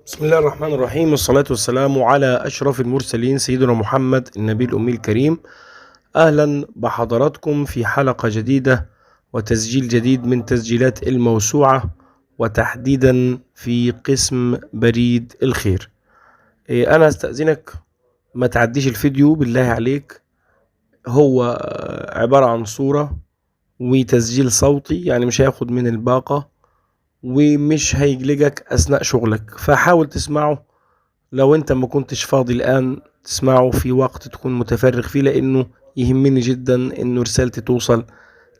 بسم الله الرحمن الرحيم، والصلاة والسلام على أشرف المرسلين سيدنا محمد النبي الأمي الكريم. أهلا بحضراتكم في حلقة جديدة وتسجيل جديد من تسجيلات الموسوعة، وتحديدا في قسم بريد الخير. أنا أستأذنك ما تعديش الفيديو بالله عليك. هو عبارة عن صورة وتسجيل صوتي، يعني مش هياخد من الباقة ومش هيجلجك أثناء شغلك، فحاول تسمعه. لو انت ما كنتش فاضي الآن تسمعه في وقت تكون متفرغ فيه، لأنه يهمني جدا أنه رسالتي توصل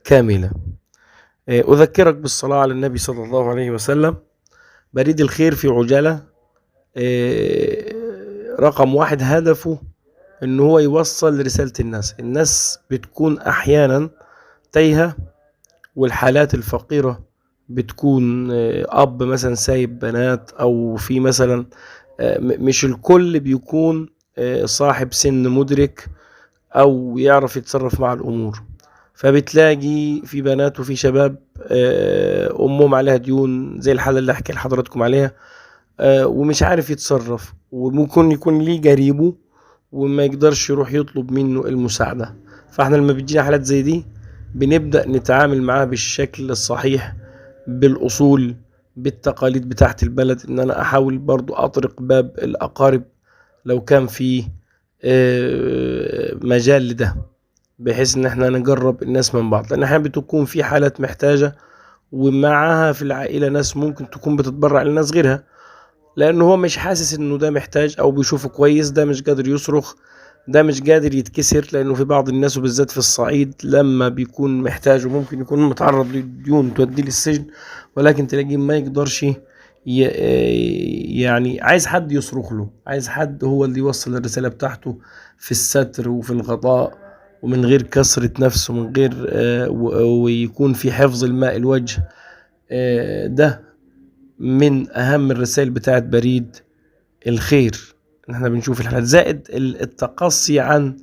كاملة. أذكرك بالصلاة على النبي صلى الله عليه وسلم. بريد الخير في عجالة. رقم واحد هدفه أنه هو يوصل رسالة الناس بتكون أحيانا تايهة، والحالات الفقيرة بتكون أب مثلا سايب بنات، أو في مثلا مش الكل بيكون صاحب سن مدرك أو يعرف يتصرف مع الأمور. فبتلاقي في بنات وفي شباب أمهم عليها ديون زي الحالة اللي أحكي لحضراتكم عليها، ومش عارف يتصرف، وممكن يكون ليه قريبه وما يقدرش يروح يطلب منه المساعدة. فاحنا لما بتجينا حالات زي دي بنبدأ نتعامل معاها بالشكل الصحيح، بالأصول، بالتقاليد بتاعت البلد، ان انا احاول برضو اطرق باب الاقارب لو كان في مجال لده، بحيث ان احنا نجرب الناس من بعض، لان احيانا بتكون في حالات محتاجة ومعاها في العائلة ناس ممكن تكون بتتبرع لناس غيرها، لانه هو مش حاسس انه ده محتاج او بيشوفه كويس، ده مش قادر يصرخ، ده مش قادر يتكسر. لانه في بعض الناس وبالذات في الصعيد لما بيكون محتاج وممكن يكون متعرض لديون توديه للسجن، ولكن تلاقيه ما يقدرش يعني عايز حد يصرخ له، عايز حد هو اللي يوصل الرسالة بتاعته في الستر وفي الغطاء، ومن غير كسرة نفسه، من غير ويكون في حفظ الماء الوجه. ده من أهم الرسائل بتاعت بريد الخير، إن احنا بنشوف الحالات، زائد التقصي عن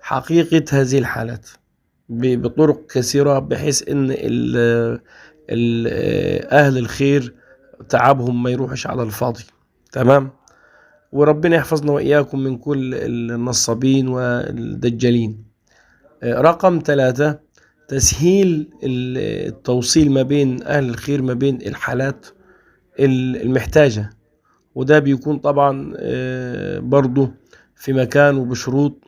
حقيقة هذه الحالات بطرق كثيرة، بحيث إن أهل الخير تعبهم ما يروحش على الفاضي. تمام. وربنا يحفظنا وإياكم من كل النصابين والدجالين. رقم 3، تسهيل التوصيل ما بين أهل الخير، ما بين الحالات المحتاجة، وده بيكون طبعا برضو في مكان وبشروط،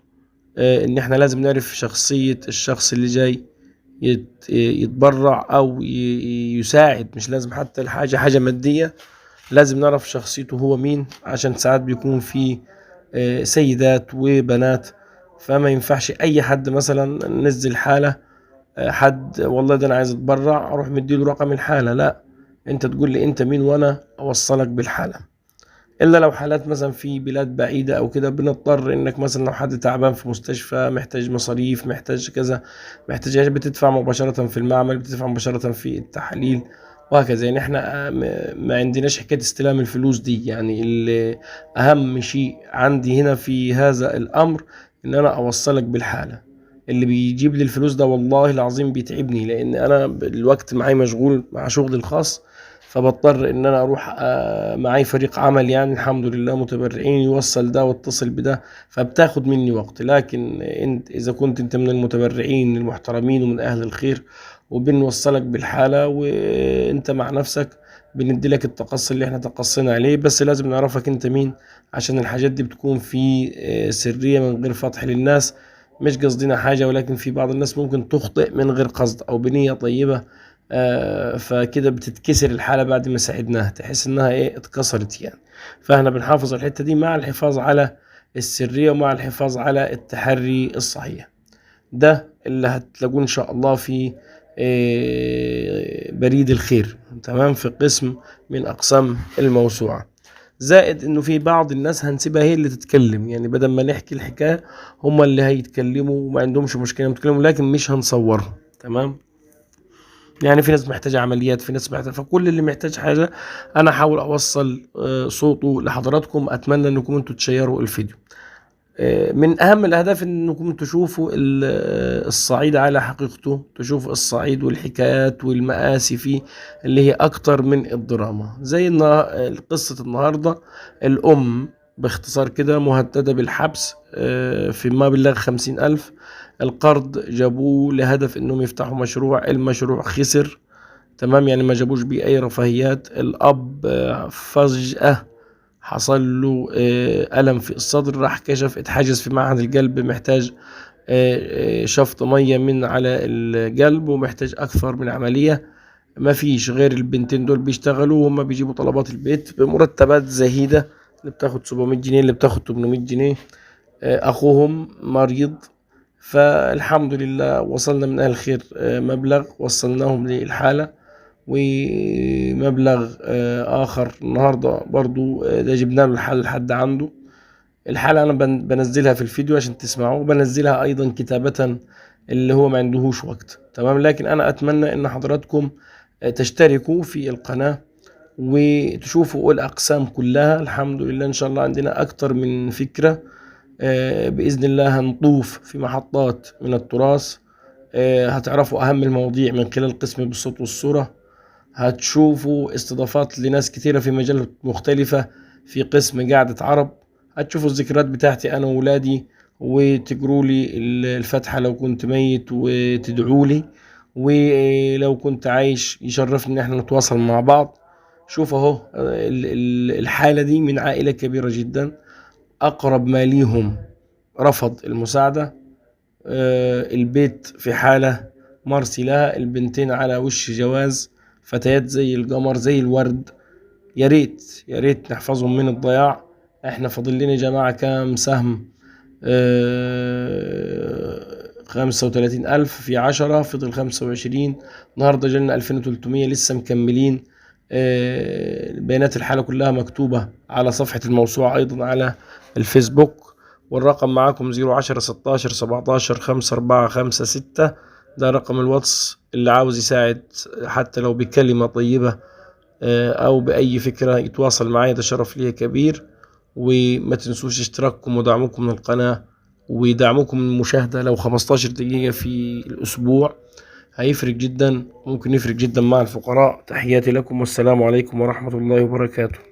ان احنا لازم نعرف شخصية الشخص اللي جاي يتبرع او يساعد. مش لازم حتى الحاجة حاجة مادية، لازم نعرف شخصيته هو مين، عشان ساعات بيكون في سيدات وبنات، فما ينفعش اي حد مثلا ننزل حالة حد والله ده انا عايز اتبرع اروح مديله رقم الحالة، لا، انت تقول لي انت مين وانا اوصلك بالحالة. الا لو حالات مثلا في بلاد بعيدة او كده، بنضطر انك مثلا لو حد تعبان في مستشفى محتاج مصاريف، محتاج كذا، محتاج بتدفع مباشرة في المعمل، بتدفع مباشرة في التحاليل، وهكذا. يعني احنا ما عندناش حكاية استلام الفلوس دي. يعني اللي اهم شيء عندي هنا في هذا الامر ان انا اوصلك بالحالة. اللي بيجيب لي الفلوس ده والله العظيم بيتعبني، لان انا الوقت معي مشغول مع شغلي الخاص، فبضطر ان انا اروح معي فريق عمل، يعني الحمد لله متبرعين، يوصل ده واتصل بده، فبتاخد مني وقت. لكن انت اذا كنت انت من المتبرعين المحترمين ومن اهل الخير، وبنوصلك بالحالة وانت مع نفسك، بندي لك التقصي اللي احنا تقصينا عليه، بس لازم نعرفك انت مين، عشان الحاجات دي بتكون في سرية من غير فتح للناس. مش قصدنا حاجة، ولكن في بعض الناس ممكن تخطئ من غير قصد او بنية طيبة، فكده بتتكسر الحالة بعد ما ساعدناها، تحس انها اتكسرت يعني. فاحنا بنحافظ على الحتة دي مع الحفاظ على السرية ومع الحفاظ على التحري الصحيح. ده اللي هتلاقوه ان شاء الله في بريد الخير، تمام، في قسم من اقسام الموسوعة. زائد انه في بعض الناس هنسيبها هي اللي تتكلم، يعني بدل ما نحكي الحكاية هم اللي هيتكلموا وما عندهمش مشكلة يتكلموا، لكن مش هنصورهم. تمام. يعني في ناس محتاجة عمليات، في ناس محتاجة، فكل اللي محتاج حاجة أنا أحاول أوصل صوته لحضراتكم. أتمنى أنكم أنتوا تشيروا الفيديو. من أهم الأهداف إنكم تشوفوا الصعيد على حقيقته، تشوفوا الصعيد والحكايات والمآسي فيه اللي هي أكتر من الدراما. زي قصة النهاردة، الأم باختصار كده مهددة بالحبس في ما بلغ 50,000. القرض جابوه لهدف إنهم يفتحوا مشروع، المشروع خسر. تمام، يعني ما جابوش بيه أي رفاهيات. الأب فجأة حصل له ألم في الصدر، راح كشف، اتحجز في معهد القلب، محتاج شفط مية من على القلب، ومحتاج أكثر من عملية. ما فيش غير البنتين دول بيشتغلوا، وهم بيجيبوا طلبات البيت بمرتبات زهيدة، اللي بتاخد 700 جنيه، اللي بتاخد 800 جنيه. أخوهم مريض، فالحمد لله وصلنا من أهل الخير مبلغ وصلناهم للحالة، ومبلغ آخر النهاردة برضو ده جبنا له الحالة لحد عنده. الحالة أنا بنزلها في الفيديو عشان تسمعوه، بنزلها أيضا كتابة اللي هو ما عندهوش وقت. تمام، لكن أنا أتمنى إن حضراتكم تشتركوا في القناة وتشوفوا الأقسام كلها. الحمد لله إن شاء الله عندنا أكتر من فكرة. بإذن الله هنطوف في محطات من التراث، هتعرفوا أهم المواضيع من خلال قسم بالصوت والصورة. هتشوفوا استضافات لناس كثيرة في مجالات مختلفة في قسم قعدة عرب. هتشوفوا الذكريات بتاعتي أنا وولادي، وتقروا لي الفاتحة لو كنت ميت، وتدعوا لي، ولو كنت عايش يشرفني إن احنا نتواصل مع بعض. شوف أهو الحالة دي من عائلة كبيرة جدا، أقرب ما ليهم رفض المساعدة. البيت في حالة مرسي لها، البنتين على وش جواز، فتيات زي القمر زي الورد. يا ريت يا ريت نحفظهم من الضياع. احنا فاضل لنا يا جماعة كام سهم؟ 35,000 في 10 فضل 25. النهاردة جالنا 2300، لسه مكملين. بيانات الحالة كلها مكتوبة على صفحة الموسوعة أيضا على الفيسبوك. والرقم معاكم 010 16 17 5456، ده رقم الواتس اللي عاوز يساعد حتى لو بكلمة طيبة أو بأي فكرة يتواصل معي، ده شرف لي كبير. وما تنسوش اشتراككم ودعمكم من القناة، ودعمكم من المشاهدة. لو 15 دقيقة في الأسبوع هيفرق جدا، ممكن يفرق جدا مع الفقراء. تحياتي لكم، والسلام عليكم ورحمة الله وبركاته.